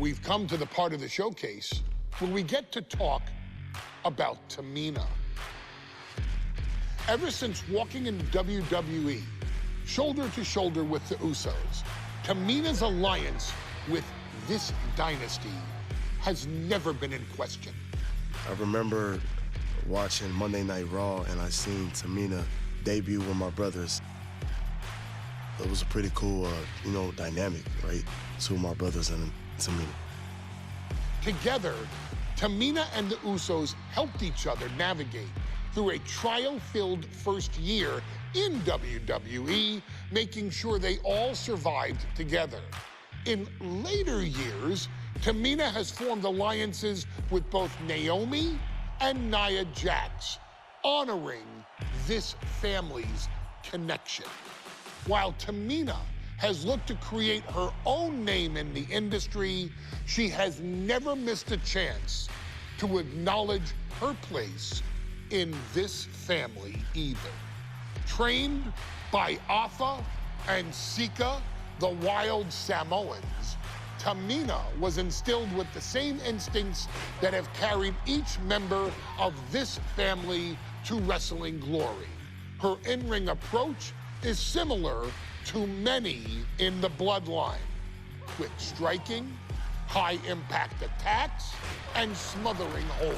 we've come to the part of the showcase where we get to talk about Tamina. Ever since walking in WWE, shoulder to shoulder with the Usos, Tamina's alliance with this dynasty has never been in question. I remember watching Monday Night Raw and I seen Tamina debut with my brothers. It was a pretty cool, dynamic, right? Two of my brothers and Tamina. Together, Tamina and the Usos helped each other navigate through a trial-filled first year in WWE, making sure they all survived together. In later years, Tamina has formed alliances with both Naomi and Nia Jax, honoring this family's connection. While Tamina has looked to create her own name in the industry, she has never missed a chance to acknowledge her place in this family either. Trained by Afa and Sika, the wild Samoans, Tamina was instilled with the same instincts that have carried each member of this family to wrestling glory. Her in-ring approach is similar to many in the bloodline. Quick striking, high-impact attacks, and smothering holds.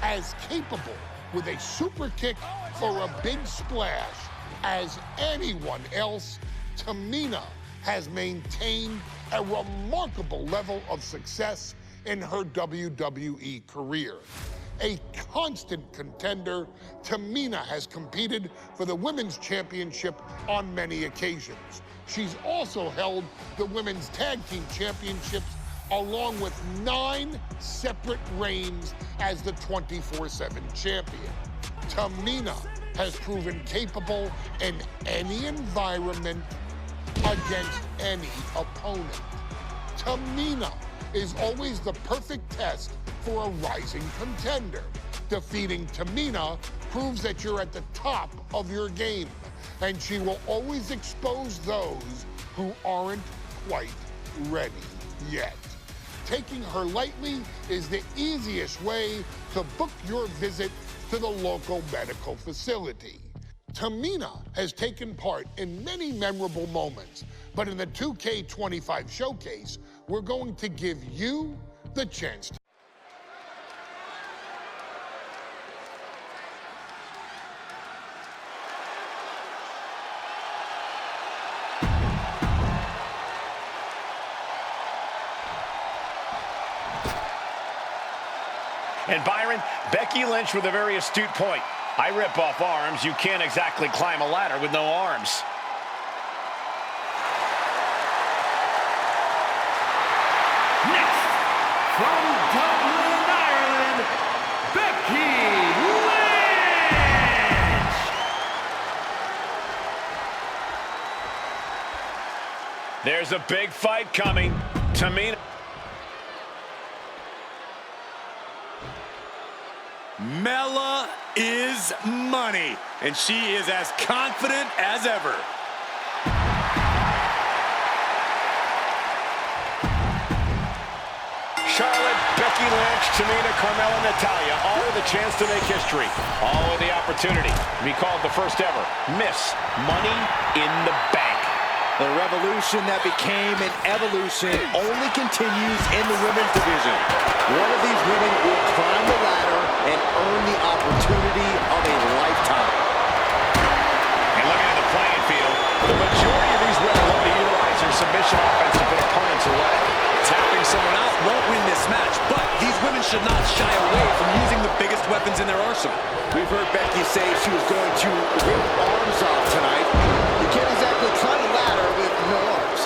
As capable with a super kick or a big splash as anyone else, Tamina has maintained a remarkable level of success in her WWE career. A constant contender, Tamina has competed for the Women's Championship on many occasions. She's also held the Women's Tag Team Championships along with 9 separate reigns as the 24/7 champion. Tamina has proven capable in any environment against any opponent. Tamina is always the perfect test for a rising contender. Defeating Tamina proves that you're at the top of your game, and she will always expose those who aren't quite ready yet. Taking her lightly is the easiest way to book your visit to the local medical facility. Tamina has taken part in many memorable moments, but in the 2K25 showcase, we're going to give you the chance to. And Byron, Becky Lynch with a very astute point. I rip off arms. You can't exactly climb a ladder with no arms. Next, from Dublin, Ireland, Becky Lynch. There's a big fight coming. Tamina. Mela is money, and she is as confident as ever. Charlotte, Becky Lynch, Tamina, Carmella, Natalya, all with a chance to make history. All with the opportunity to be called the first ever Miss Money in the Bank. The revolution that became an evolution only continues in the women's division. One of these women will climb the ladder and earn the opportunity of a lifetime. And looking at the playing field, the majority of these women love to utilize their submission offense to put opponents away. Tapping someone out won't win this match, but these women should not shy away from using the biggest weapons in their arsenal. We've heard Becky say she was going to rip arms off tonight. You can't exactly climb a ladder with no arms.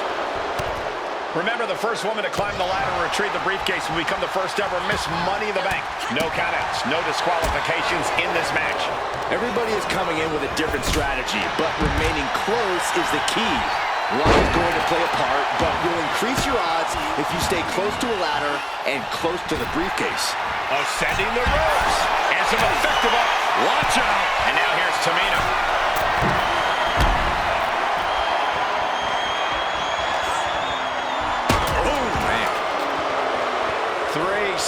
Remember, the first woman to climb the ladder and retrieve the briefcase will become the first ever Miss Money in the Bank. No countouts, no disqualifications in this match. Everybody is coming in with a different strategy, but remaining close is the key. Luck is going to play a part, but you'll increase your odds if you stay close to a ladder and close to the briefcase. Ascending the ropes. And some effective up. Watch out. And now here's Tamina.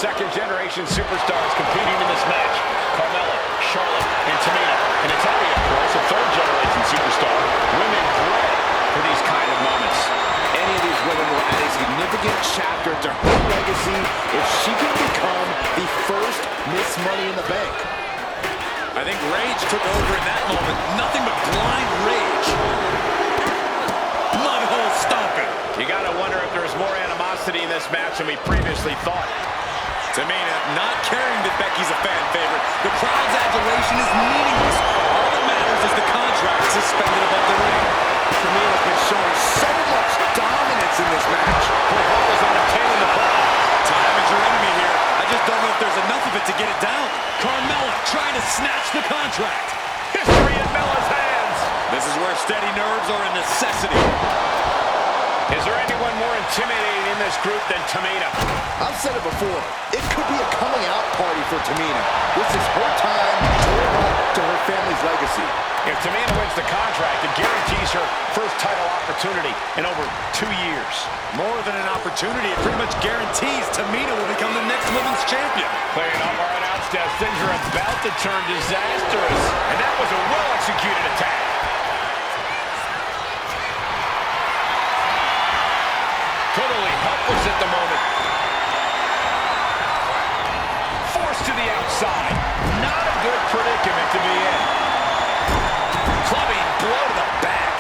second-generation superstars competing in this match. Carmella, Charlotte, and Tamina. And Natalya, of course, a third-generation superstar. Women bred for these kind of moments. Any of these women will add a significant chapter to her legacy if she can become the first Miss Money in the Bank. I think rage took over in that moment. Nothing but blind rage. Mudhole stomping. You gotta wonder if there's more animosity in this match than we previously thought. Tamina not caring that Becky's a fan favorite. The crowd's adulation is meaningless. All that matters is the contract suspended above the ring. Tamina's been showing so much dominance in this match. Her heart is on obtaining the ball. Time is your enemy here. I just don't know if there's enough of it to get it down. Carmella trying to snatch the contract. History in Bella's hands. This is where steady nerves are a necessity. Is there anyone more intimidating in this group than Tamina? I've said it before. It could be a coming out party for Tamina. This is her time to live up to her family's legacy. If Tamina wins the contract, it guarantees her first title opportunity in over 2 years. More than an opportunity, it pretty much guarantees Tamina will become the next women's champion. Playing off our announced as things are about to turn disastrous. And that was a well-executed attack. Totally helpless at the moment. Forced to the outside. Not a good predicament to be in. Clubbing blow to the back.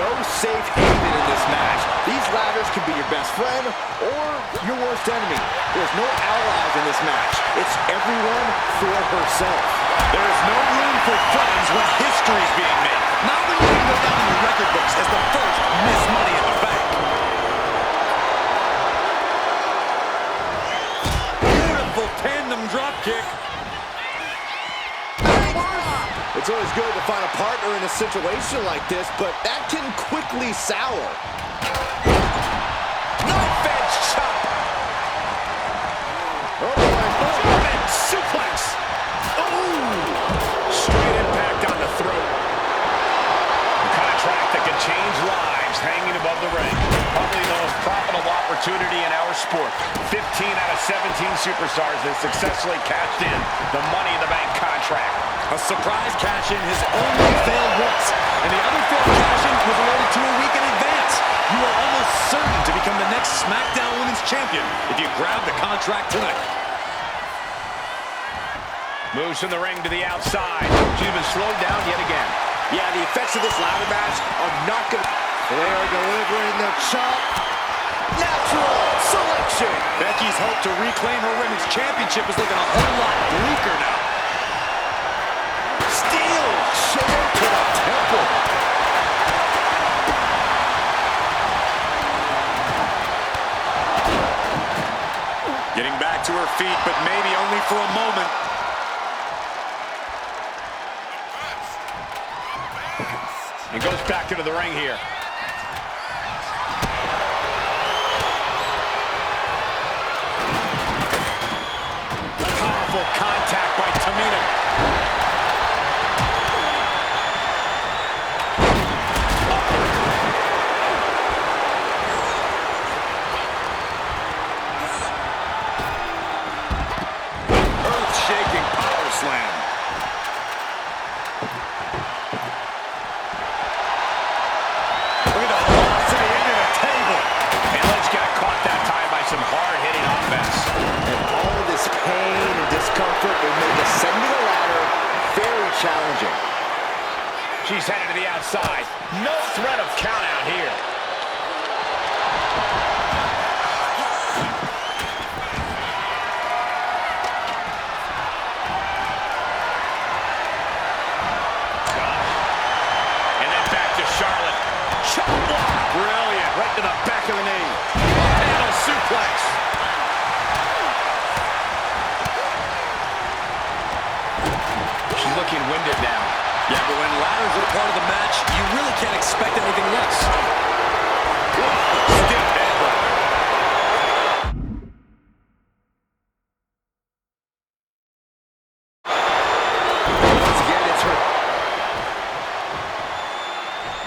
No safe haven in this match. These ladders can be your best friend or your worst enemy. There's no allies in this match. It's everyone for herself. There is no room for friends when history is being made. Not when you can go down in the record books as the first Miss Money in the Bank. Beautiful tandem drop kick. It's always good to find a partner in a situation like this, but that can quickly sour. Knife edge chop. Oh, boy. German suplex. Ooh. Straight impact on the throat. A contract that can change lives hanging above the ring. Probably the most profitable opportunity in our sport. 15 out of 17 superstars have successfully cashed in the Money in the Bank contract. A surprise cash-in has only failed once, and the other failed cash-in was awarded to a week in advance. You are almost certain to become the next SmackDown Women's Champion if you grab the contract tonight. Moves from the ring to the outside. She's been slowed down yet again. Yeah, the effects of this ladder match are not going to... Flair delivering the chop. Natural selection. Becky's hope to reclaim her Women's Championship is looking a whole lot bleaker now. Steel chair to the temple. Getting back to her feet, but maybe only for a moment. And goes back into the ring here. Powerful contact by Tamina. Earth-shaking power slam. Look at the velocity into the table. And Ledge got caught that time by some hard-hitting offense. And all of this pain and discomfort will make ascending a ladder very challenging. She's headed to the outside. No threat of count out here. And then back to Charlotte. Chop block. Brilliant. Right to the back of the knee. Panel suplex. She's looking winded now. Yeah, but when ladders are part of the match, you really can't expect anything less. Stiff headbutt. Once again, it's her.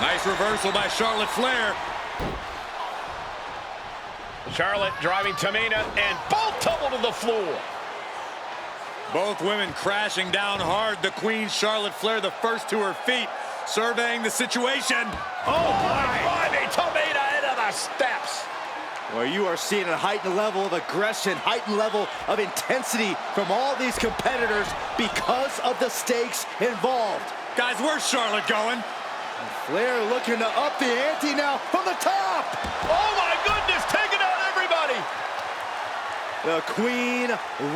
Nice reversal by Charlotte Flair. Charlotte driving Tamina, and both tumble to the floor. Both women crashing down hard. The Queen, Charlotte Flair, the first to her feet, surveying the situation. Oh, my. Tamina into the steps. Well, you are seeing a heightened level of aggression, heightened level of intensity from all these competitors because of the stakes involved. Guys, where's Charlotte going? Flair looking to up the ante now from the top. Oh, my goodness, taking out everybody. The Queen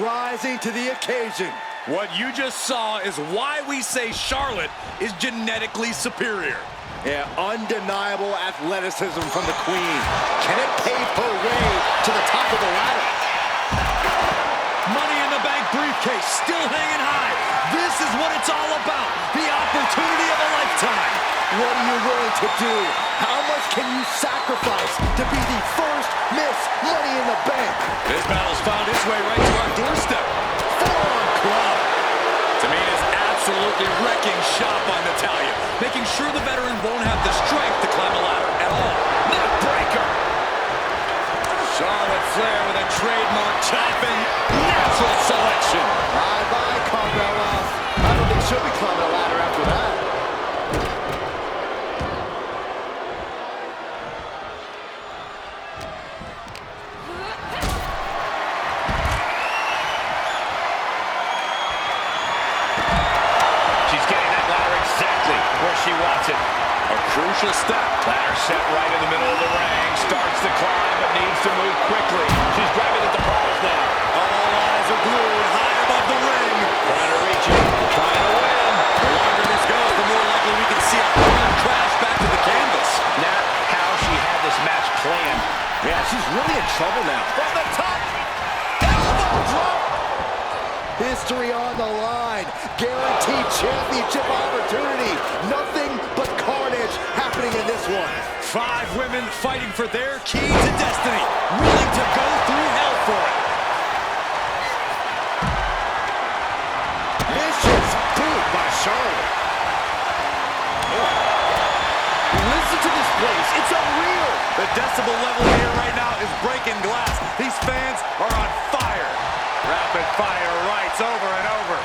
rising to the occasion. What you just saw is why we say Charlotte is genetically superior. Yeah, undeniable athleticism from the Queen. Can it pave her way to the top of the ladder? Money in the Bank briefcase still hanging high. This is what it's all about. The opportunity of a lifetime. What are you willing to do? How much can you sacrifice to be the first Miss Money in the Bank? This battle's found its way right to our doorstep. Forearm club. Tamina's absolutely wrecking shop on Natalya, making sure the veteran won't have the strength to climb a ladder at all. Neck breaker. Charlotte Flair with a trademark chopping natural selection. Bye-bye, Carmella. I don't think she'll be climbing a ladder after that. She wants it. A crucial step. Ladder set right in the middle of the ring. Starts to climb, but needs to move quickly. She's grabbing at the prize now. All eyes are glued high above the ring. Trying to reach it. Trying to win. The longer this goes, the more likely we can see a hard crash back to the canvas. Not how she had this match planned. Yeah, she's really in trouble now. From the top. Elbow drop. History on the line. Guaranteed championship opportunity. Nothing but carnage happening in this one. 5 women fighting for their key to destiny. Willing to go through hell for it. Vicious boot by Charlotte. Listen to this place. It's unreal. The decibel level here right now is breaking glass. These fans are on fire. Rapid fire rights over and over.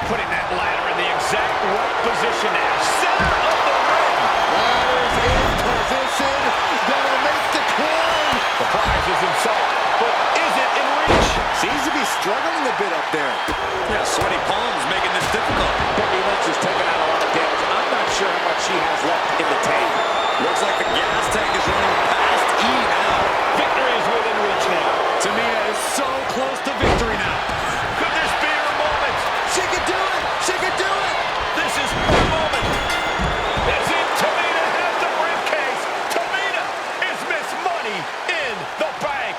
Putting that ladder in the exact right position now. Center of the ring. Ladder's in position. Gonna make the climb. The prize is in sight, but is it in reach? Seems to be struggling a bit up there. Yeah, sweaty palms making this difficult. Becky Lynch has taken out a lot of damage. I'm not sure how much she has left in the tank. Looks like the gas tank is running past E now. Victory is within reach now. Tamina is so close to victory now. Could this be her moment? She can do it! She can do it! This is her moment. That's it. Tamina has the briefcase. Tamina is Miss Money in the Bank.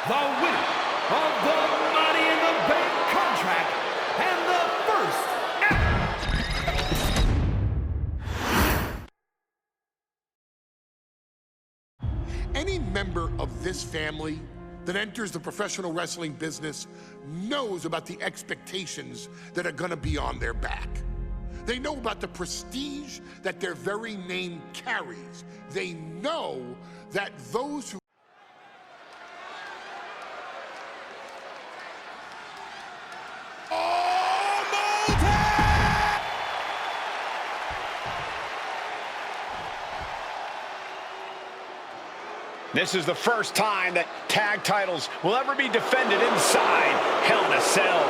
The winner of the Money in the Bank contract and the first ever. Any member of this family that enters the professional wrestling business knows about the expectations that are gonna be on their back. They know about the prestige that their very name carries. They know that those who This is the first time that tag titles will ever be defended inside Hell in a Cell.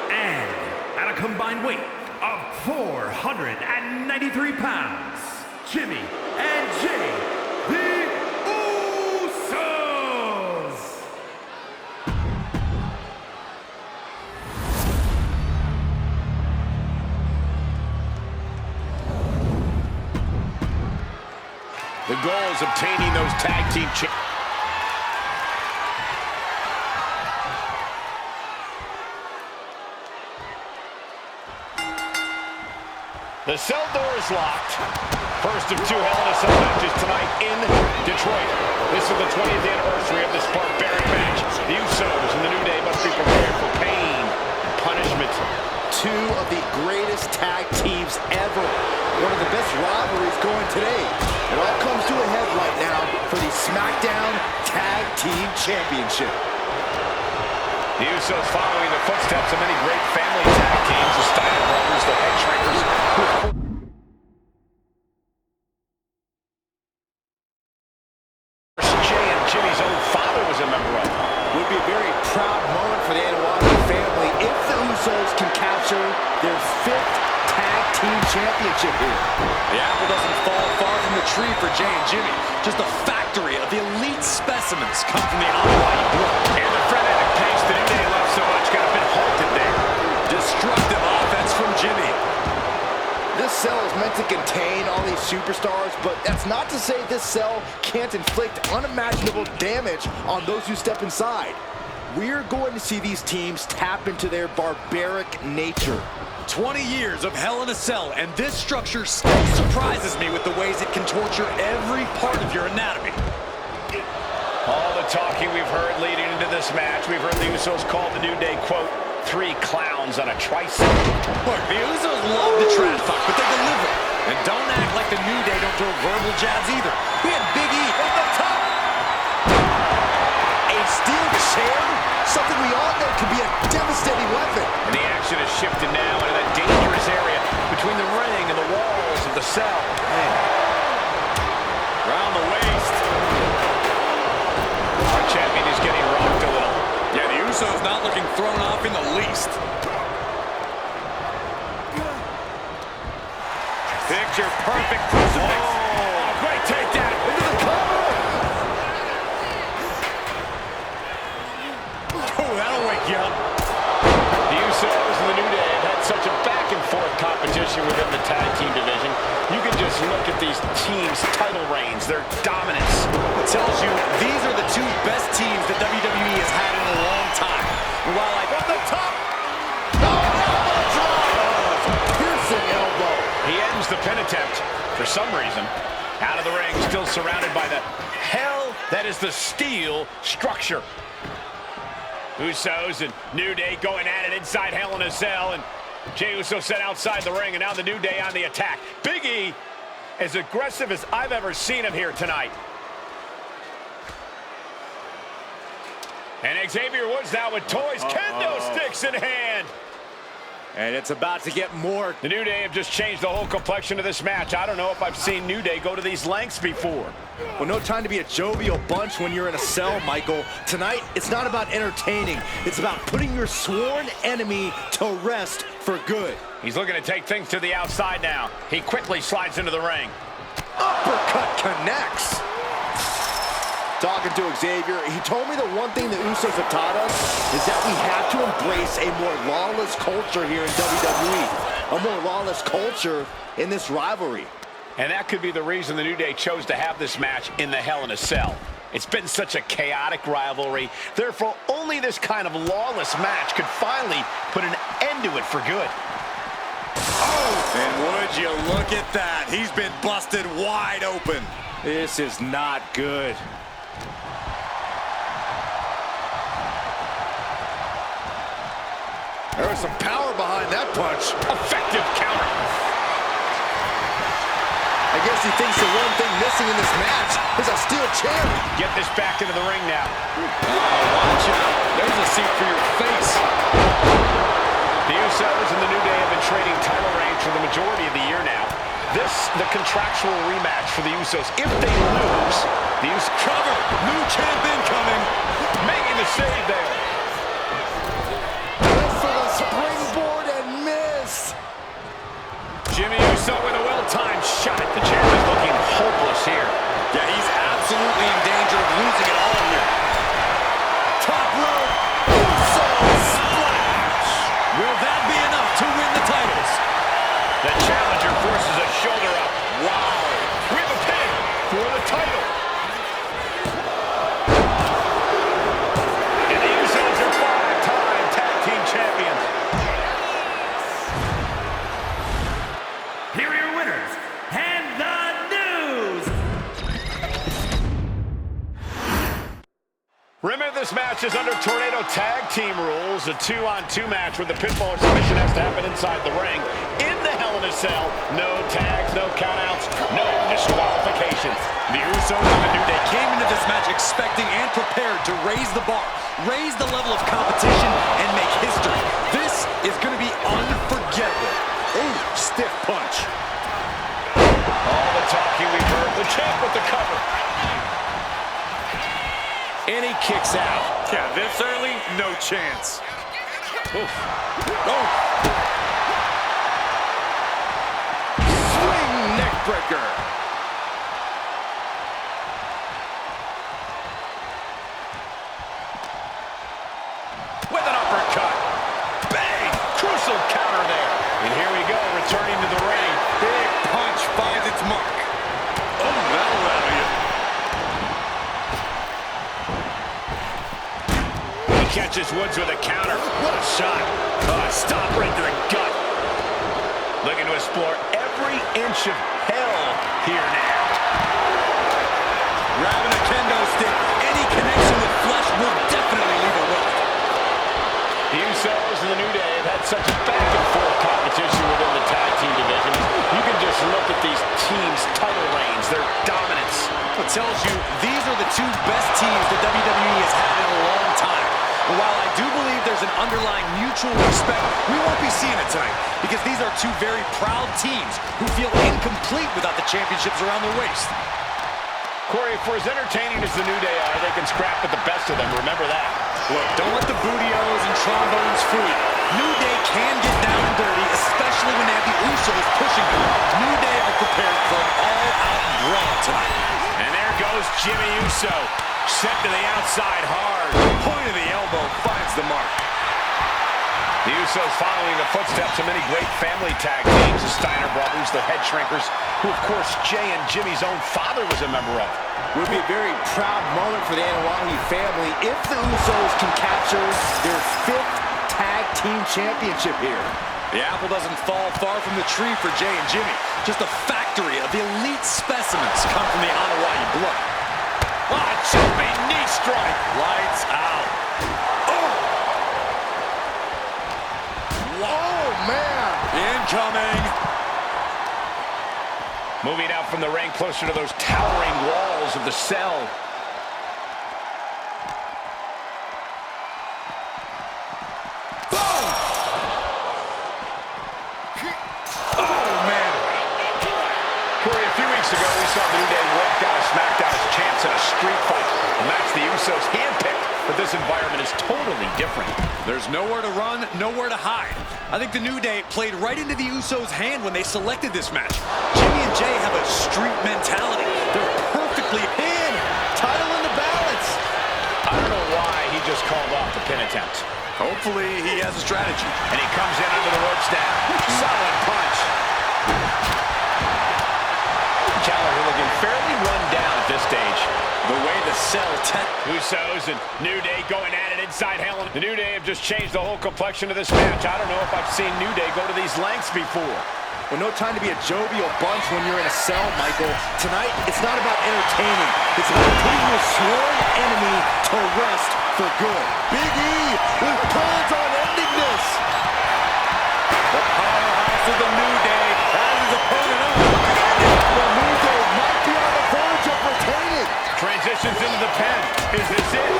And at a combined weight of 493 pounds, Jimmy and Jay, the Usos. The goal is obtaining those tag team The cell door is locked. First of 2 Hell in a Cell matches tonight in Detroit. This is the 20th anniversary of this barbaric match. The Usos and the New Day must be prepared for pain and punishment. two of the greatest tag teams ever. One of the best rivalries going today. It all comes to a head right now for the SmackDown Tag Team Championship. The Usos following the footsteps of many great family tag teams, the Steiner brothers, the Head Shrinkers. Jay and Jimmy's own father was a member of. Would be a very proud moment for the Anwani family if the Usos can capture their 5th Tag Team Championship here. The apple doesn't fall far from the tree for Jay and Jimmy. Just a factory of the elite specimens come from the Anwani blood. And the frenetic pace that they love so much got a bit halted there. Destructive offense from Jimmy. This cell is meant to contain all these superstars, but that's not to say this cell can't inflict unimaginable damage on those who step inside. We're going to see these teams tap into their barbaric nature. 20 years of Hell in a Cell, and this structure still surprises me with the ways it can torture every part of your anatomy. All the talking we've heard leading into this match, we've heard the Usos call the New Day, quote, 3 clowns on a tricycle. Look, the Usos love the trash talk, but they deliver. And don't act like the New Day don't throw verbal jabs either. We had Big E at the top. A steel chair? Something we all know can be a devastating weapon. And the action has shifted now into that dangerous area between the ring and the walls of the cell. Man. Around the waist. Our champion is getting rocked a little. Yeah, the Usos not looking thrown off in the least. Picture perfect crucifix. Oh, great takedown. Into the cover. Oh, that'll wake you up. The Usos and the New Day have had such a back-and-forth competition within the tag team division. You can just look at these teams' title reigns, their dominance. It tells you these are the 2 best teams that WWE has had in a long time. And while I got the top, Piercing elbow. He ends the pin attempt for some reason. Out of the ring, still surrounded by the hell that is the steel structure. Usos and New Day going at it inside Hell in a Cell, and Jey Uso sent outside the ring, and now the New Day on the attack. Big E, as aggressive as I've ever seen him here tonight. And Xavier Woods now with toys, kendo sticks in hand. and it's about to get more. The New Day have just changed the whole complexion of this match. I don't know if I've seen New Day go to these lengths before. Well, no time to be a jovial bunch when you're in a cell, Michael. Tonight, it's not about entertaining. It's about putting your sworn enemy to rest for good. He's looking to take things to the outside now. He quickly slides into the ring. Uppercut connects. Talking to Xavier, he told me the one thing the Usos have taught us is that we have to embrace a more lawless culture here in WWE. A more lawless culture in this rivalry. And that could be the reason the New Day chose to have this match in the Hell in a Cell. It's been such a chaotic rivalry. Therefore, only this kind of lawless match could finally put an end to it for good. Oh! And would you look at that? He's been busted wide open. This is not good. There was some power behind that punch. Effective counter. I guess he thinks the one thing missing in this match is a steel chair. Get this back into the ring now. Watch out. There's a seat for your face. The Usos and the New Day have been trading title reigns for the majority of the year now. This, the contractual rematch for the Usos. If they lose, the Usos Cover. New champ incoming. making the save there. For the springboard and miss. Jimmy Uso with a well-timed shot. The champ is looking hopeless here. Yeah, he's absolutely in danger of losing it all here. Top rope. Uso splash. Will that be enough to win the titles? The challenger forces a shoulder up. Wow. We have a pin for the title. And the Usos are 5-time tag team champions. Here are your winners, and the news. Remember, this match is under Tornado Tag Team rules, a 2-on-2 match where the pinfall or submission has to happen inside the ring. In the Hell in a Cell, no tags, no countouts, no disqualifications. The Usos and the New Day came into this match expecting and prepared to raise the bar, raise the level of competition, and make history. This is going to be unforgettable. Ooh, stiff punch. All the talking we've heard, the champ with the cover. And he kicks out. Yeah, this early, no chance. Oof. Oh. Swing neck breaker. With an uppercut. Bang! Crucial counter there. And here we go, returning to the ring. Big punch finds its mark. Oh, that'll rattle you. Catches Woods with a counter. What a shot. Oh, stop right to the gut. Looking to explore every inch of hell here now. Grabbing a kendo stick. Any connection with flesh will definitely leave a welt. The Usos and the New Day have had such a back-and-forth competition within the tag team division. You can just look at these teams' title reigns, their dominance. It tells you these are the two best teams the WWE has had in a long time. But while I do believe there's an underlying mutual respect, we won't be seeing it tonight because these are two very proud teams who feel incomplete without the championships around their waist. Corey, for as entertaining as the New Day are, they can scrap with the best of them. Remember that. Look, don't let the bootios and trombones fool you. New Day can get down and dirty, especially when they have the Usos pushing them. New Day are prepared for an all-out brawl tonight. And there goes Jimmy Uso. Set to the outside hard. Point of the elbow finds the mark. The Usos following the footsteps of many great family tag teams. The Steiner brothers, the Head Shrinkers, who of course Jay and Jimmy's own father was a member of. Would be a very proud moment for the Anoa'i family if the Usos can capture their 5th tag team championship here. The apple doesn't fall far from the tree for Jay and Jimmy. Just a factory of elite specimens come from the Anoa'i blood. Ah, jumping knee strike. Lights out. Oh! Oh, man! Incoming. Moving out from the ring closer to those towering walls of the cell. Boom! Oh, man. Corey, a few weeks ago, we saw the New Day walk out of SmackDown as champs in a street fight. A match the Usos handpicked, but this environment is totally different. There's nowhere to run, nowhere to hide. I think the New Day played right into the Usos' hand when they selected this match. Jimmy and Jay have a street mentality. They're perfectly in. Title in the balance. I don't know why he just called off the pin attempt. Hopefully he has a strategy. And he comes in under the ropes now. Solid punch. Gallagher looking fairly run down at this stage. The way the cell Usos and New Day going at it inside Hell. The New Day have just changed the whole complexion of this match. I don't know if I've seen New Day go to these lengths before. Well, no time to be a jovial bunch when you're in a cell, Michael. Tonight, it's not about entertaining. It's about putting your sworn enemy to rest for good. Big E with plans on ending this. The powerhouse of the New Day has his opponent up. The New Day might be on the verge of retaining. Transitions into the pen. Is this it?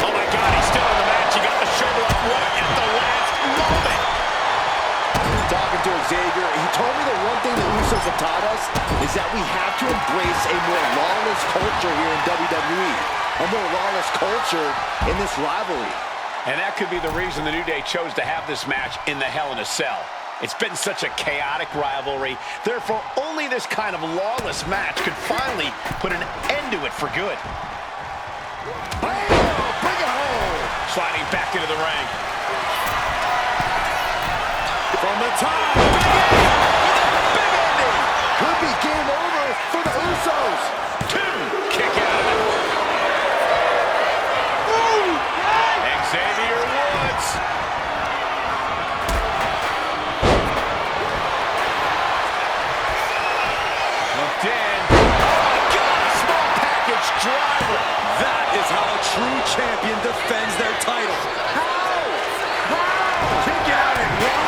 Oh my God, he's still in the match. He got the shoulder up right at the last moment. Talking to Xavier, he told me the one thing the Usos have taught us is that we have to embrace a more lawless culture here in WWE. A more lawless culture in this rivalry. And that could be the reason the New Day chose to have this match in the Hell in a Cell. It's been such a chaotic rivalry. Therefore, only this kind of lawless match could finally put an end to it for good. Bring it home. Sliding back into the ring. From the top. Big ending. Could be game over for the Usos. Kick out. Xavier Woods. Looked in. Oh my God, small package drive. over. That is how a true champion defends their title. How? Kick out at one.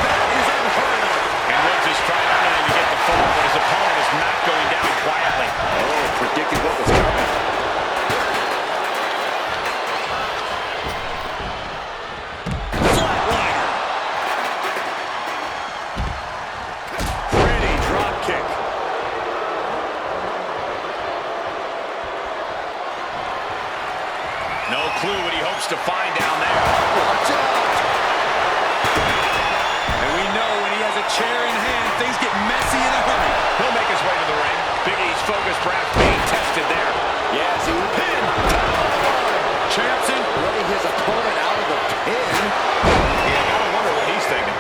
That is unheard of. And Woods is trying everything to get the fall, but his opponent is not going down quietly. Oh, predicted what was coming. Flatliner. Pretty drop kick. No clue what he hopes to find down there. Watch out. And we know when he has a chair in hand, things get messy in a hurry. He'll make his way to the ring. Big E's focus perhaps being tested there. Yes, he will pin. Champson. Letting his opponent out of the pin. Yeah, I gotta wonder what he's thinking.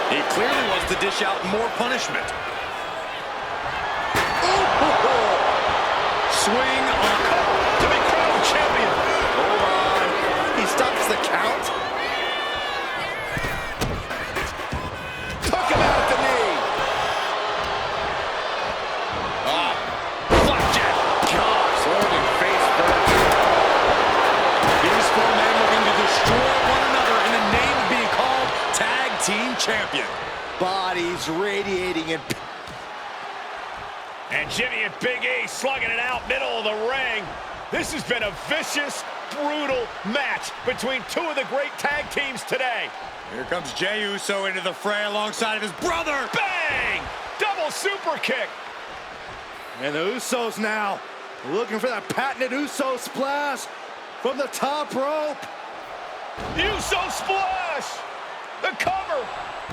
He clearly wants to dish out more punishment. Swing on. To be crowned champion. Hold on. He stops the count. Took him out at the knee. Flapjack. Gosh, landing face first. These four men looking to destroy one another in the name of being called Tag Team Champion. Bodies radiating in. And Jimmy and Big E slugging it out middle of the ring. This has been a vicious, brutal match between two of the great tag teams today. Here comes Jey Uso into the fray alongside of his brother. Bang! Double super kick. And the Usos now looking for that patented Uso splash from the top rope. Uso splash. The cover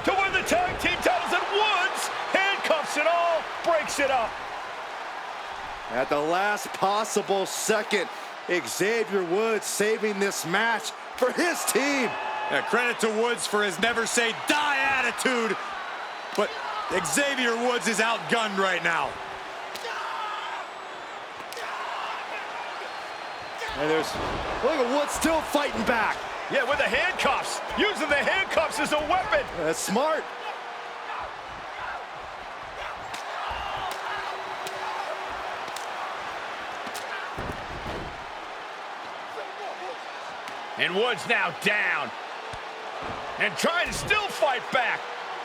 to win the tag team titles, and Woods handcuffs it all, breaks it up. At the last possible second, Xavier Woods saving this match for his team. Credit to Woods for his never say die attitude. But Xavier Woods is outgunned right now. And look at Woods still fighting back. Yeah, with the handcuffs. Using the handcuffs as a weapon. That's smart. And Woods now down. And trying to still fight back.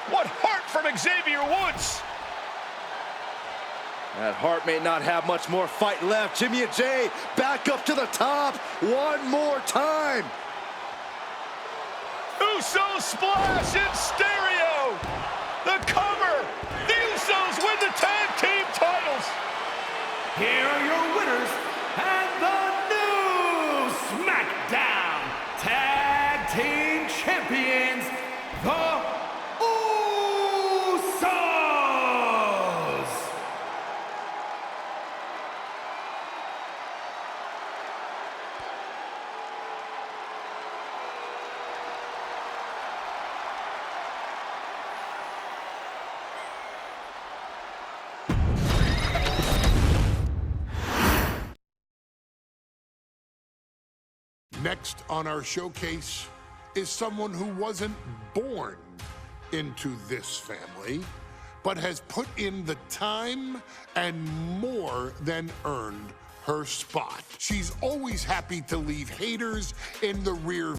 What heart from Xavier Woods. That Hart may not have much more fight left. Jimmy and Jey back up to the top one more time. Uso splash in stereo. The cover. The Usos win the tag team titles. Here are your winners and the new SmackDown Tag Team Champions, the Usos! Next on our showcase is someone who wasn't born into this family, but has put in the time and more than earned her spot. She's always happy to leave haters in the rear.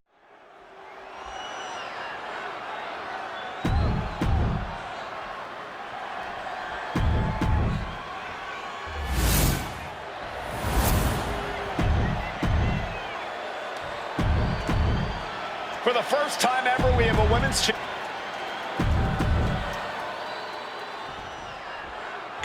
For the first time ever, we have a women's champion.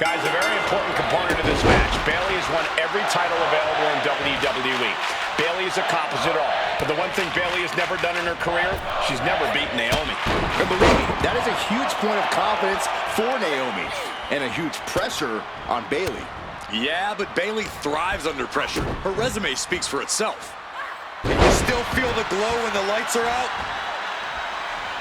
Guys, a very important component of this match. Bayley has won every title available in WWE. Bayley has accomplished it all. But the one thing Bayley has never done in her career, she's never beaten Naomi. And believe me, that is a huge point of confidence for Naomi. And a huge pressure on Bayley. Yeah, but Bayley thrives under pressure. Her resume speaks for itself. Can you still feel the glow when the lights are out?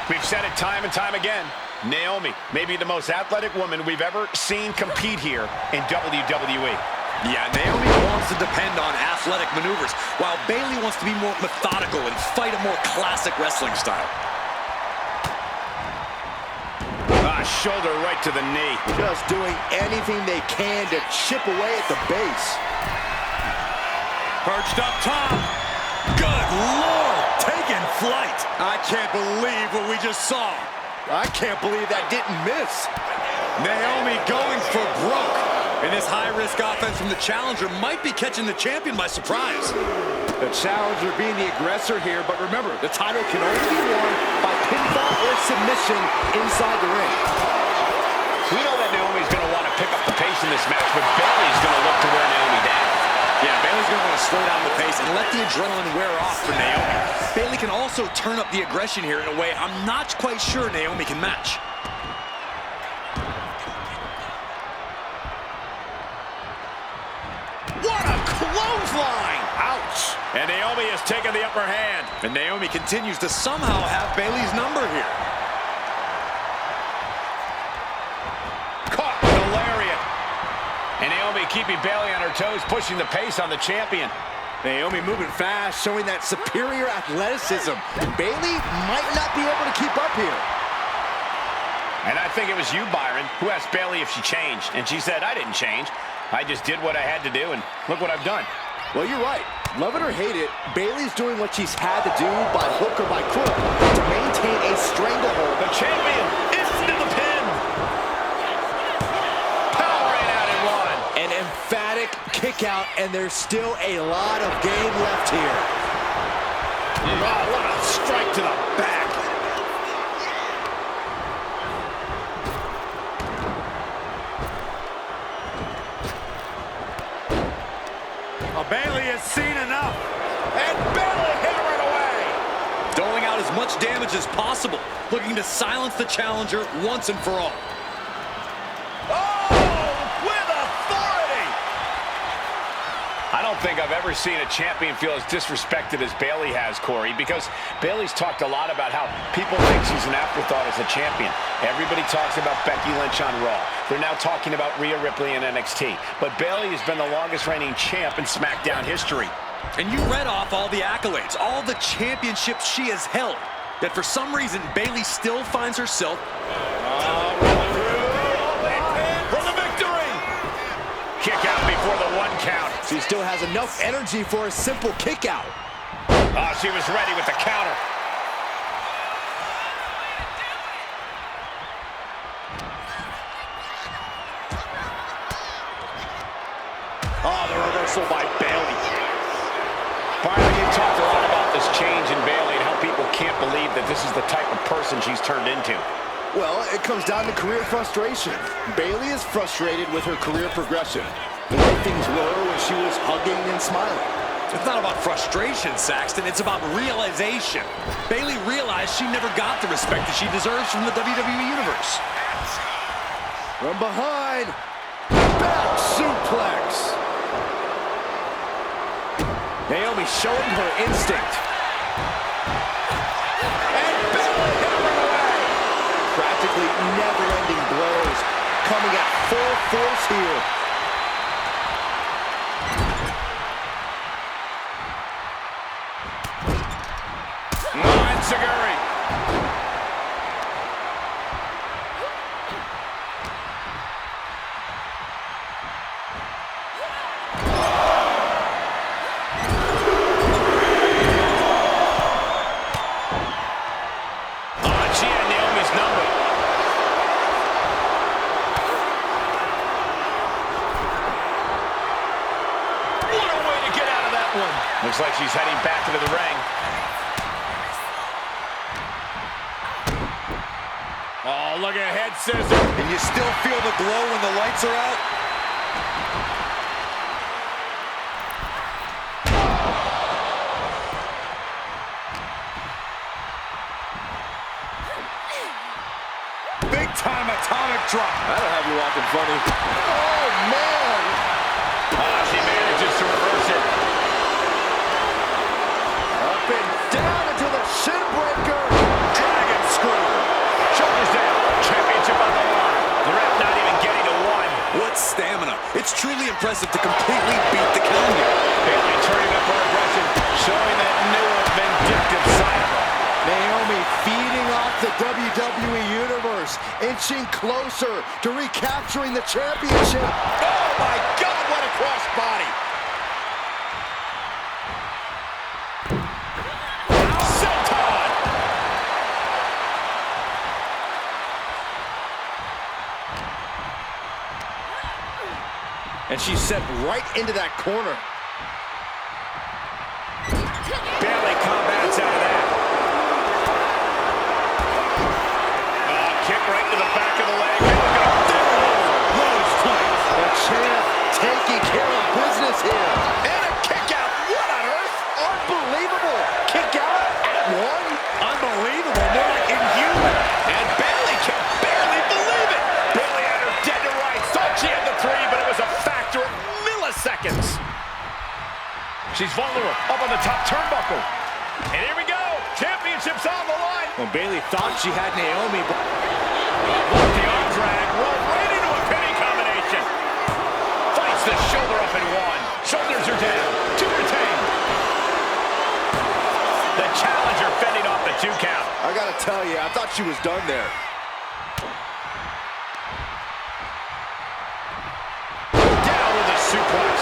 We've said it time and time again. Naomi, maybe the most athletic woman we've ever seen compete here in WWE. Yeah, Naomi wants to depend on athletic maneuvers, while Bayley wants to be more methodical and fight a more classic wrestling style. shoulder right to the knee. Just doing anything they can to chip away at the base. Perched up top. Good Lord, taking flight. I can't believe what we just saw. I can't believe that didn't miss. Naomi going for broke. And this high-risk offense from the challenger might be catching the champion by surprise. The challenger being the aggressor here, but remember, the title can only be won by pinfall or submission inside the ring. We know that Naomi's going to want to pick up the pace in this match, but Bayley's going to look to wear Naomi down. Yeah, Bayley's going to want to slow down the pace and let the adrenaline wear off for Naomi. Bayley can also turn up the aggression here in a way I'm not quite sure Naomi can match. What a clothesline! Ouch! And Naomi has taken the upper hand. And Naomi continues to somehow have Bayley's number here. Caught with a lariat. And Naomi keeping Bayley on her toes, pushing the pace on the champion. Naomi moving fast, showing that superior athleticism. Bayley might not be able to keep up here. And I think it was you, Byron, who asked Bayley if she changed. And she said, I didn't change. I just did what I had to do, and look what I've done. Well, you're right. Love it or hate it, Bayley's doing what she's had to do by hook or by crook to maintain a stranglehold. The champion is into the pin. Powering out in one. An emphatic kick out, and there's still a lot of game left here. Oh, what a strike to the back. Bayley has seen enough. And Bayley hammering away. Doling out as much damage as possible. Looking to silence the challenger once and for all. Oh, with authority. I don't think I've ever seen a champion feel as disrespected as Bayley has, Corey, because Bayley's talked a lot about how people think she's an afterthought as a champion. Everybody talks about Becky Lynch on Raw. They're now talking about Rhea Ripley in NXT. But Bayley has been the longest reigning champ in SmackDown history. And you read off all the accolades, all the championships she has held. That for some reason, Bayley still finds herself for the victory! Kick out before the 1 count. She still has enough energy for a simple kick out. Oh, she was ready with the counter. Oh, the reversal by Bayley. Byron, you talked a lot about this change in Bayley and how people can't believe that this is the type of person she's turned into. Well, it comes down to career frustration. Bayley is frustrated with her career progression. The way things were when she was hugging and smiling. It's not about frustration, Saxton. It's about realization. Bayley realized she never got the respect that she deserves from the WWE Universe. From behind, back suplex. Naomi showing her instinct. And Bayley hammering away. Practically never-ending blows coming at full force here. Seguri. She had Naomi's number. What a way to get out of that one. Looks like she's heading back into the ring. Oh, look at head scissor. And you still feel the glow when the lights are out? Big time atomic drop. That'll have you walking funny. Oh, man. She manages to reverse it. Up and down into the shin breaker. Dragon screw. Shoulders down. Championship on the line. The ref not even getting to one. What stamina. It's truly impressive to completely beat the count here. Bayley turning up her aggression, showing that new vindictive side of her. Naomi feeding off the WWE Universe, inching closer to recapturing the championship. Oh my God, what a crossbody. Senton. And she's set right into that corner. Barely combats out of that. Kick right to the back of the leg. The champ taking care of business here. And a kick out. What on earth? Unbelievable. Kick out at one. Unbelievable. More like inhuman. And Bayley can barely believe it. Bayley had her dead to rights. Thought she had the three, but it was a factor of milliseconds. She's vulnerable. Up on the top turnbuckle. And here we go. Championship's on the line. Well, Bayley thought she had Naomi, but The arm drag. Rolled right into a penny combination. Fights the shoulder up in one. Shoulders are down. Two retained. The challenger fending off the 2 count. I gotta tell you, I thought she was done there. Down with a suplex.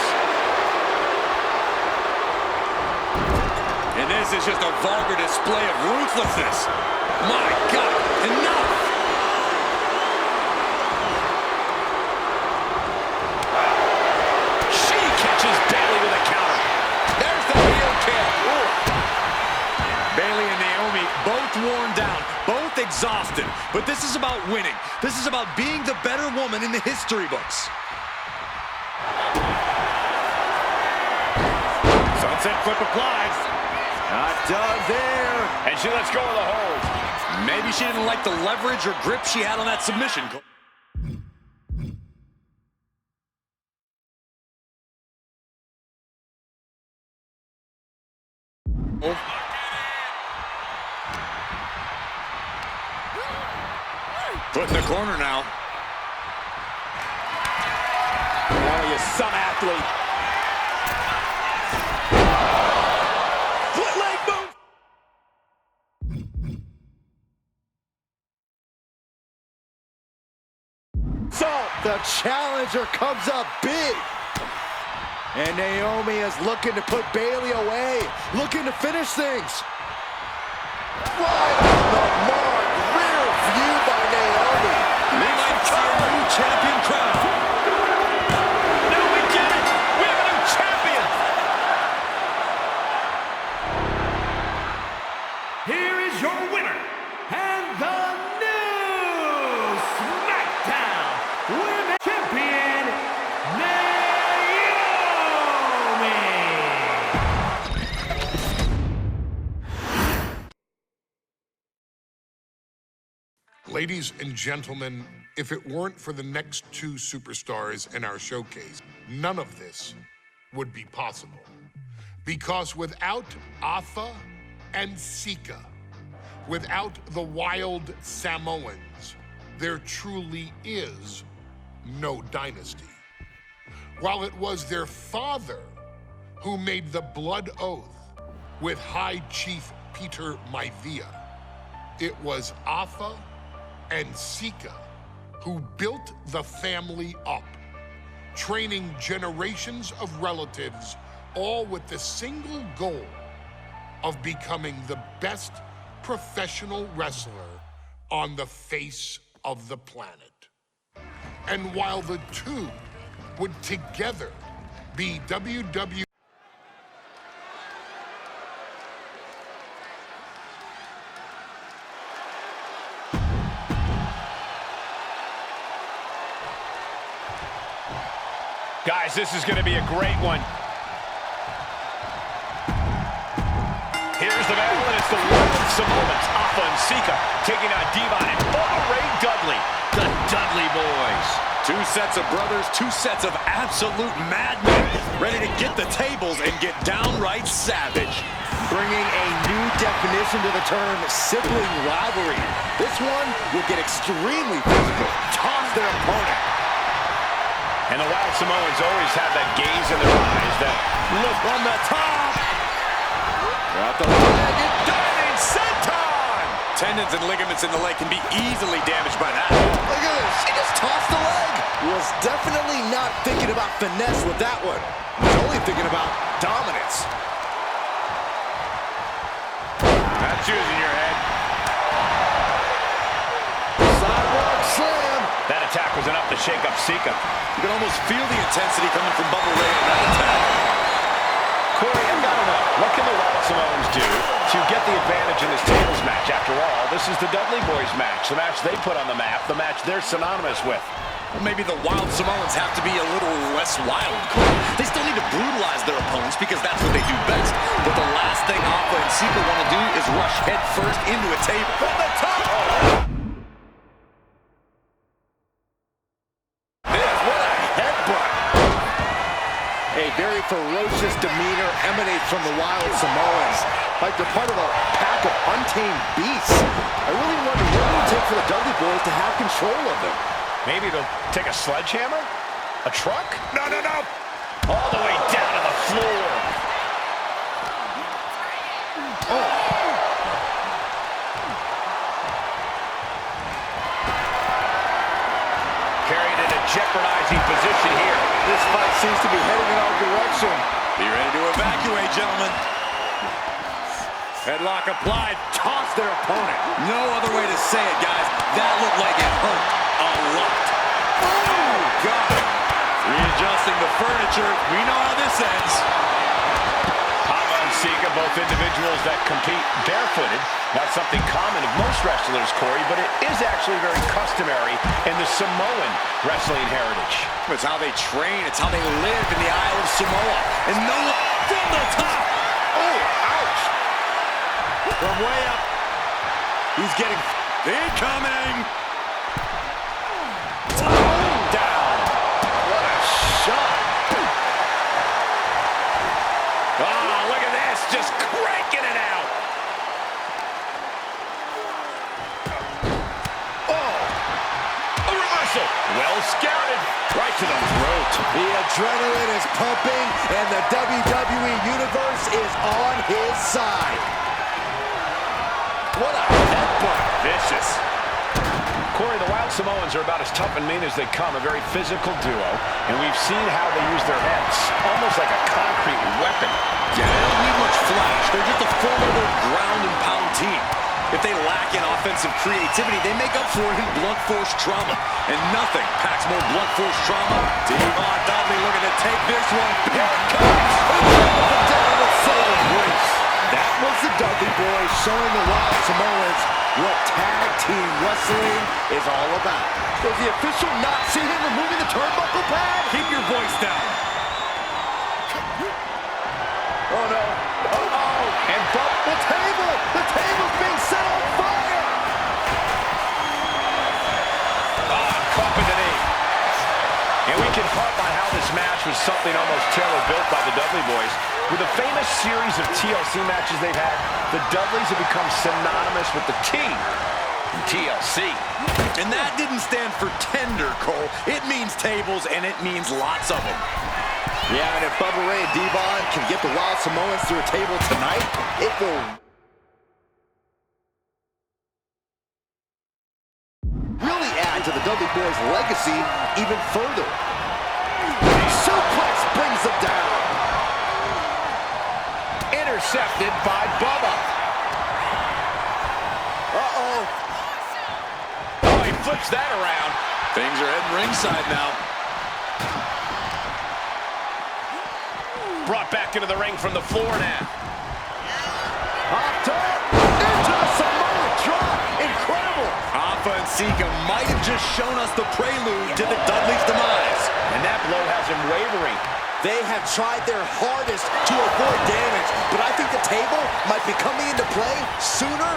And this is just a vulgar display of ruthlessness. My God, enough! She catches Bayley with a counter. There's the heel kick. Bayley and Naomi both worn down, both exhausted. But this is about winning. This is about being the better woman in the history books. Sunset flip applied. Not done there. And she lets go of the hold. Maybe she didn't like the leverage or grip she had on that submission. Put in the corner now. Oh, you're some athlete. Foot leg move. So, the challenger comes up big. And Naomi is looking to put Bayley away, looking to finish things. Right on the mark, rear view by Naomi. We might see a new champion crown. Now we get it. We have a new champion. Here is your winner, and the new SmackDown Women's Champion, Naomi. Ladies and gentlemen, if it weren't for the next two superstars in our showcase, none of this would be possible. Because without Atha and Sika, without the Wild Samoans, there truly is no dynasty. While it was their father who made the blood oath with High Chief Peter Maivia, it was Atha and Sika who built the family up, training generations of relatives, all with the single goal of becoming the best professional wrestler on the face of the planet. And while the two would together be WWE Guys, this is going to be a great one. Here's the battle, and it's the lonesome moments. Atha and Sika taking on Devon and Ray Dudley, the Dudley Boys. Two sets of brothers, two sets of absolute madmen, ready to get the tables and get downright savage. Bringing a new definition to the term sibling rivalry. This one will get extremely physical. Toss their opponent. And the Wild Samoans always have that gaze in their eyes, that look on the top. Got the leg. Diving senton! Tendons and ligaments in the leg can be easily damaged by that. Look at this. She just tossed the leg. Was definitely not thinking about finesse with that one. Was only thinking about dominance. That's using your head. Sidewalk slam. That attack was enough to shake up Sika. You can almost feel the intensity coming from Bubba Ray in that attack. Corey, I've got to know, what can the Wild Samoans do to get the advantage in this tables match? After all, this is the Dudley Boys match, the match they put on the map, the match they're synonymous with. Well, maybe the Wild Samoans have to be a little less wild, Corey. They still need to brutalize their opponents because that's what they do best. But the last thing Alpha and Sika want to do is rush head first into a table. From the top! A very ferocious demeanor emanates from the Wild Samoans, like they're part of a pack of untamed beasts. I really wonder what it would take for the Dudley Boys to have control of them. Maybe they'll take a sledgehammer? A truck? No, no, no! All the way down to the floor. Oh. Carried in a jeopardizing position here. This fight seems to be heading in our direction. Be ready to evacuate, gentlemen. Headlock applied. Toss their opponent. No other way to say it, guys. That looked like it hurt a lot. Oh, God. Readjusting the furniture. We know how this ends. Hava and Sika, both individuals that compete barefooted. Not something common of most wrestlers, Corey, but it is actually very customary in the Samoan wrestling heritage. It's how they train. It's how they live in the Isle of Samoa. And no one from the top. Oh, ouch. From way up. He's getting incoming. Down. What a shot. Oh, look at this. Just cranking it out. Oh. A reversal. Well scouted. Right to the throat. The adrenaline is pumping, and the WWE Universe is on his side. What a headbutt. Vicious. Corey, the Wild Samoans are about as tough and mean as they come, a very physical duo, and we've seen how they use their heads, almost like a concrete weapon. Yeah, they don't need much flash. They're just a formidable ground and pound team. If they lack in offensive creativity, they make up for it in blunt force trauma. And nothing packs more blunt force trauma. Devon Dudley looking to take this one. Here it comes! Down with Southern Grace. That was the Dudley Boys showing the Wild Samoans what tag team wrestling is all about. Does the official not see him removing the turnbuckle pad? Keep your voice down. Oh, no. Oh, and bump The table! The table's being set on fire! caught with the knee. And we can harp on how this match was something almost tailor-built by the Dudley Boys. With a famous series of TLC matches they've had, the Dudleys have become synonymous with the T in TLC. And that didn't stand for tender, Cole. It means tables, and it means lots of them. Yeah, and if Bubba Ray and Devon can get the Wild Samoans to a table tonight, it will really add to the Dudley Boys' legacy even further. Suplex brings them down. Intercepted by Bubba. Uh-oh. Oh, he flips that around. Things are heading ringside now. Brought back into the ring from the floor now. Hopped up into the Samoa drop. Incredible. Alpha and Sika might have just shown us the prelude to the Dudley's demise. And that blow has him wavering. They have tried their hardest to avoid damage, but I think the table might be coming into play sooner.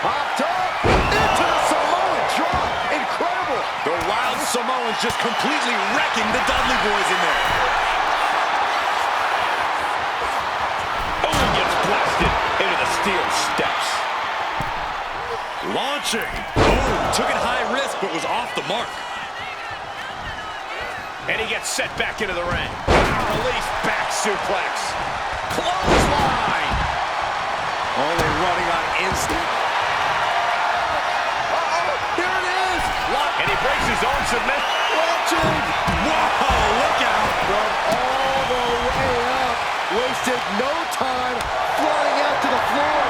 Hopped up into the Samoa drop. Incredible. The Wild Samoans just completely wrecking the Dudley Boys in there. Oh, he gets blasted into the steel steps. Launching. Oh, took it high risk, but was off the mark. And he gets set back into the ring. Release back suplex. Clothesline. Only running on instinct. breaks his own submission. Whoa, look out. From all the way up, wasted no time flying out to the floor.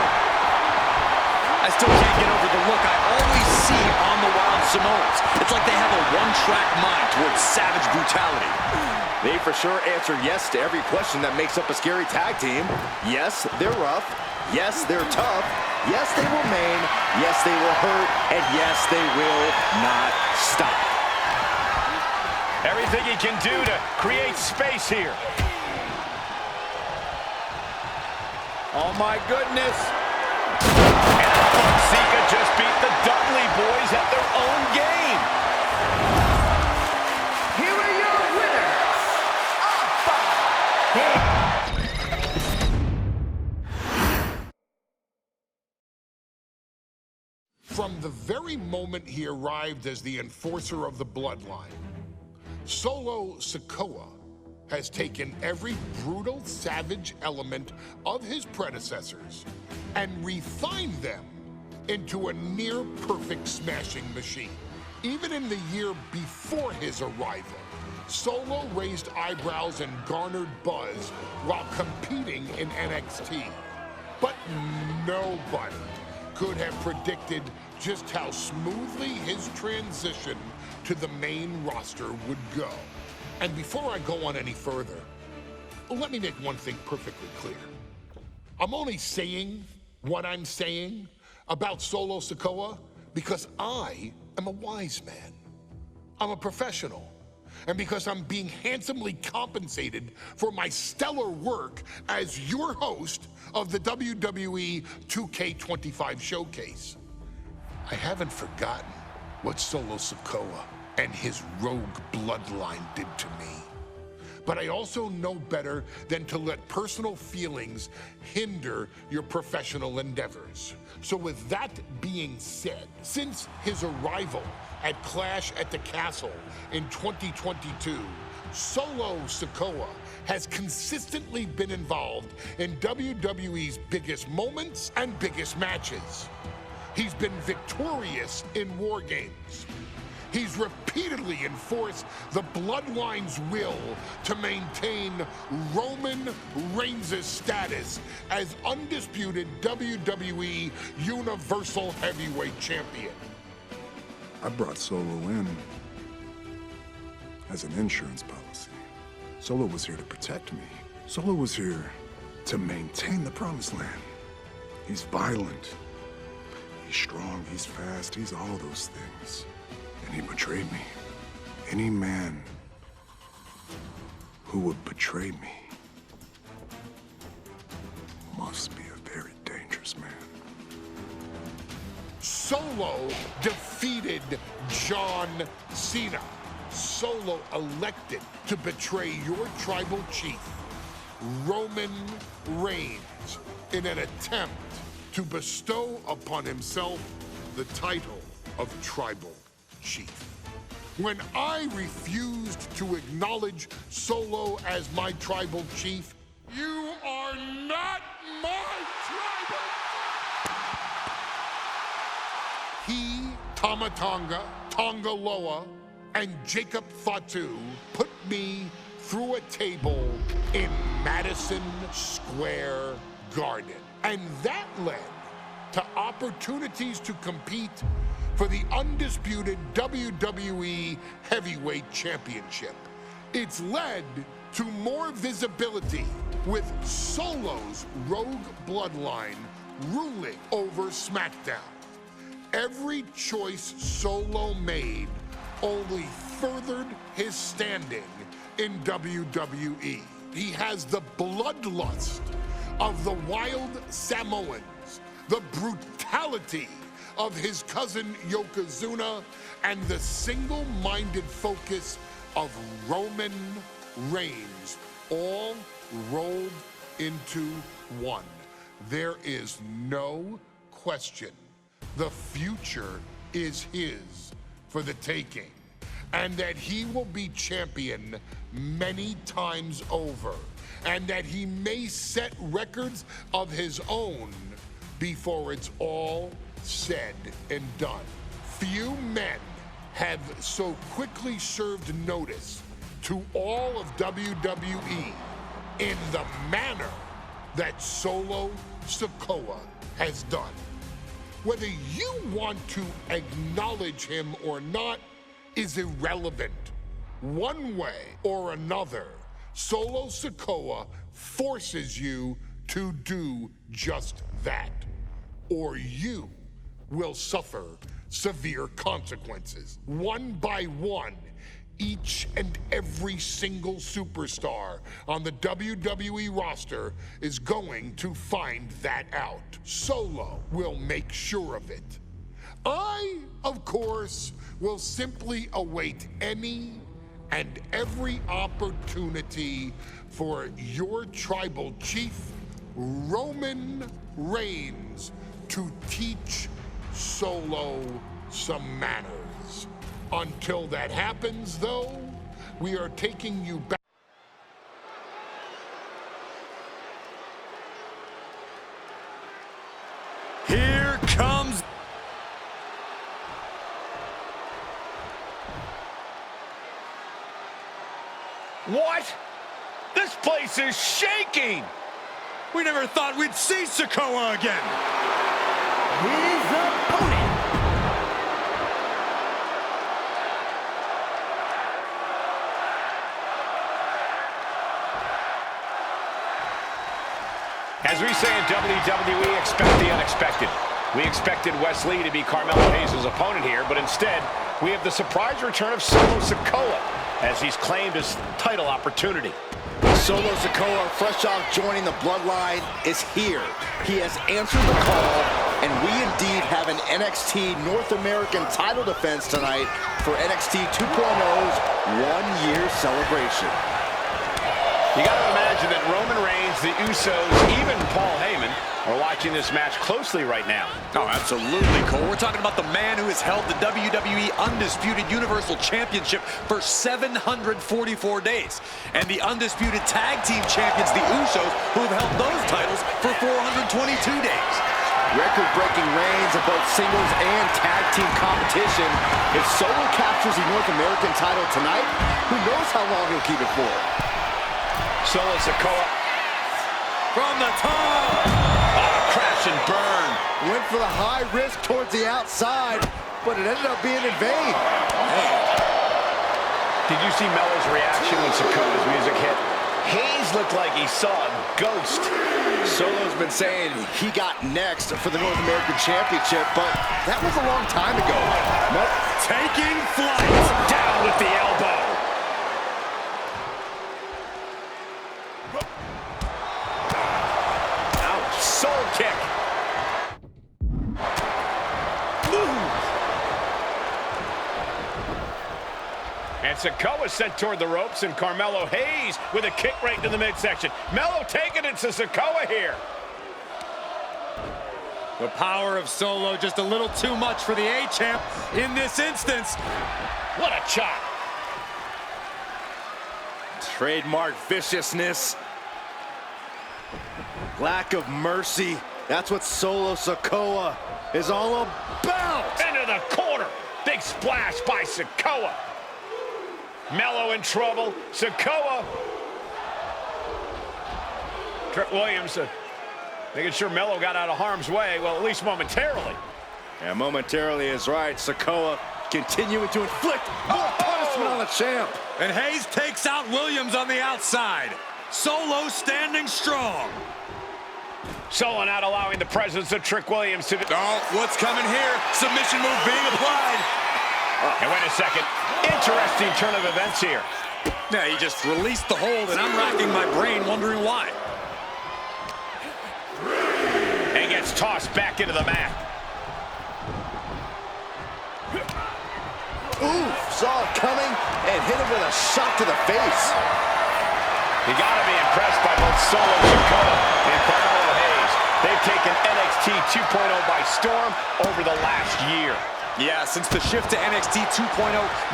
I still can't get over the look I always see on the Wild Samoans. It's like they have a one-track mind towards savage brutality. They for sure answer yes to every question that makes up a scary tag team. Yes, they're rough. Yes, they're tough. Yes, they will maim. Yes, they will hurt. And yes, they will not stop. Everything he can do to create space here. Oh my goodness. And Sika just beat the Dudley boys at their own game. Here are your winners, From the very moment he arrived as the enforcer of the bloodline, Solo Sikoa has taken every brutal, savage element of his predecessors and refined them into a near-perfect smashing machine. Even in the year before his arrival, Solo raised eyebrows and garnered buzz while competing in NXT. But nobody could have predicted just how smoothly his transition to the main roster would go. And before I go on any further, let me make one thing perfectly clear. I'm only saying what I'm saying about Solo Sikoa because I am a wise man. I'm a professional. And because I'm being handsomely compensated for my stellar work as your host of the WWE 2K25 showcase. I haven't forgotten what Solo Sikoa and his rogue bloodline did to me. But I also know better than to let personal feelings hinder your professional endeavors. So with that being said, since his arrival at Clash at the Castle in 2022, Solo Sikoa has consistently been involved in WWE's biggest moments and biggest matches. He's been victorious in War Games. He's repeatedly enforced the Bloodline's will to maintain Roman Reigns' status as undisputed WWE Universal Heavyweight Champion. I brought Solo in as an insurance policy. Solo was here to protect me. Solo was here to maintain the promised land. He's violent. He's strong, he's fast, he's all those things. And he betrayed me. Any man who would betray me must be a very dangerous man. Solo defeated John Cena. Solo elected to betray your tribal chief, Roman Reigns, in an attempt to bestow upon himself the title of tribal chief. When I refused to acknowledge Solo as my tribal chief, you are not my tribal. He, Tama Tonga, Tonga Loa, and Jacob Fatu put me through a table in Madison Square Garden. And that led to opportunities to compete for the undisputed WWE Heavyweight Championship. It's led to more visibility with Solo's rogue bloodline ruling over SmackDown. Every choice Solo made only furthered his standing in WWE. He has the bloodlust of the wild Samoans, the brutality of his cousin Yokozuna, and the single-minded focus of Roman Reigns, all rolled into one. There is no question the future is his for the taking, and that he will be champion many times over, and that he may set records of his own before it's all said and done. Few men have so quickly served notice to all of WWE in the manner that Solo Sikoa has done. Whether you want to acknowledge him or not is irrelevant. One way or another, Solo Sikoa forces you to do just that, or you will suffer severe consequences. One by one, each and every single superstar on the WWE roster is going to find that out. Solo will make sure of it. I, of course, will simply await any and every opportunity for your tribal chief, Roman Reigns, to teach Solo some manners. Until that happens, though, we are taking you back. Here comes... What? This place is shaking! We never thought we'd see Sikoa again. His opponent. As we say in WWE, expect the unexpected. We expected Wes Lee to be Carmelo Hayes' opponent here, but instead, we have the surprise return of Solo Sikoa as he's claimed his title opportunity. Solo Sikoa, fresh off joining the bloodline, is here. He has answered the call, and we indeed have an NXT North American title defense tonight for NXT 2.0's one-year celebration. You got to imagine that Roman Reigns, the Usos, even Paul Heyman are watching this match closely right now. Oh, absolutely, Cole. We're talking about the man who has held the WWE Undisputed Universal Championship for 744 days. And the Undisputed Tag Team Champions, the Usos, who have held those titles for 422 days. Record-breaking reigns of both singles and tag team competition. If Solo captures the North American title tonight, who knows how long he'll keep it for? Solo Sikoa From the top! crash and burn. Went for the high risk towards the outside, but it ended up being in vain. Did you see Melo's reaction when Sikoa's music hit? Hayes looked like he saw a ghost. Solo's been saying he got next for the North American Championship, but that was a long time ago. Taking flight! Down with the elbow. Ouch. Soul kick. And Sikoa sent toward the ropes, and Carmelo Hayes with a kick right into the midsection. Melo taking it to Sikoa here. The power of Solo just a little too much for the A-Champ in this instance. What a chop. Trademark viciousness. Lack of mercy. That's what Solo Sikoa is all about. Into the corner. Big splash by Sikoa. Melo in trouble. Sikoa. Trick Williams making sure Melo got out of harm's way, well, at least momentarily. Yeah, momentarily is right. Sikoa continuing to inflict more punishment on the champ. And Hayes takes out Williams on the outside. Solo standing strong. Solo not allowing the presence of Trick Williams to... Oh, what's coming here? Submission move being applied. And wait a second. Interesting turn of events here. Yeah, he just released the hold, and I'm racking my brain wondering why. And gets tossed back into the mat. Ooh, saw it coming and hit him with a shot to the face. You got to be impressed by both Solo Sikoa and Carmelo Hayes. They've taken NXT 2.0 by storm over the last year. Yeah, since the shift to NXT 2.0,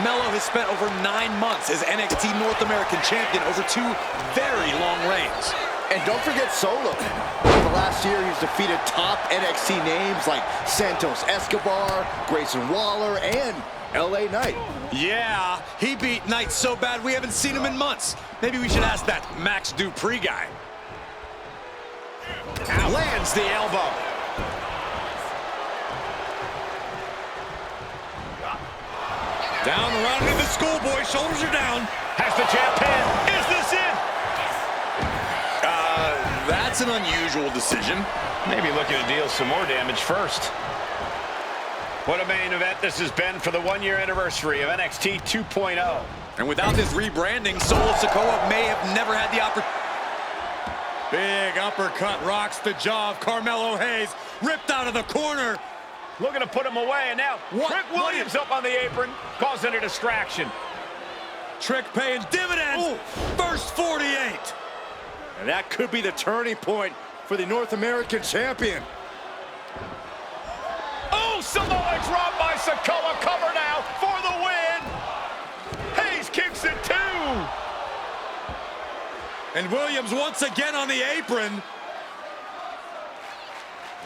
Melo has spent over 9 months as NXT North American Champion over 2 very long reigns. And don't forget Solo. Over the last year, he's defeated top NXT names like Santos Escobar, Grayson Waller, and LA Knight. Yeah, he beat Knight so bad we haven't seen him in months. Maybe we should ask that Max Dupree guy. Lands the elbow. Down around into the schoolboy, shoulders are down. Has the jab pin. Is this it? That's an unusual decision. Maybe looking to deal some more damage first. What a main event this has been for the one-year anniversary of NXT 2.0. And without this rebranding, Solo Sikoa may have never had the opportunity. Big uppercut rocks the jaw of Carmelo Hayes. Ripped out of the corner. Looking to put him away, and now What? Trick Williams up on the apron, causing a distraction. Trick paying dividends. Ooh. First 48. And that could be the turning point for the North American champion. Oh, Samoa drop by Sikoa. Cover now for the win. Hayes kicks it too. And Williams once again on the apron.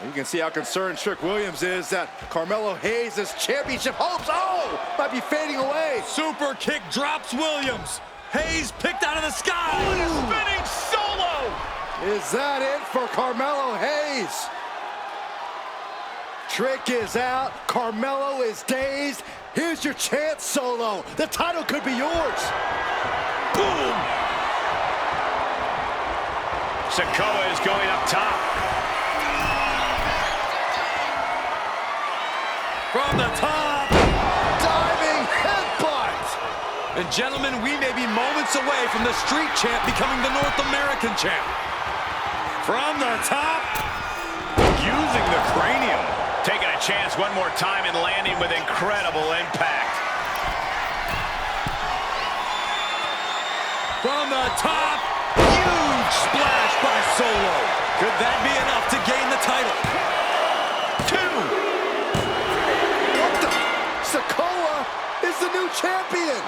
You can see how concerned Trick Williams is that Carmelo Hayes' championship hopes, might be fading away. Super kick drops Williams. Hayes picked out of the sky. What a spinning Solo. Is that it for Carmelo Hayes? Trick is out. Carmelo is dazed. Here's your chance, Solo. The title could be yours. Boom. Sikoa is going up top. From the top. Diving headbutt. And gentlemen, we may be moments away from the street champ becoming the North American champ. From the top. Using the cranium. Taking a chance one more time and landing with incredible impact. From the top. Huge splash by Solo. Could that be enough to gain the title? Sikoa is the new champion.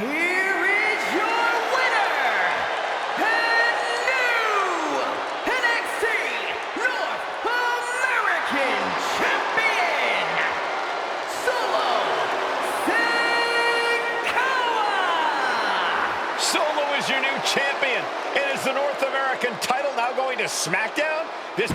Here is your winner, and new NXT North American Champion, Solo Sikoa! Solo is your new champion. And is the North American title now going to SmackDown? This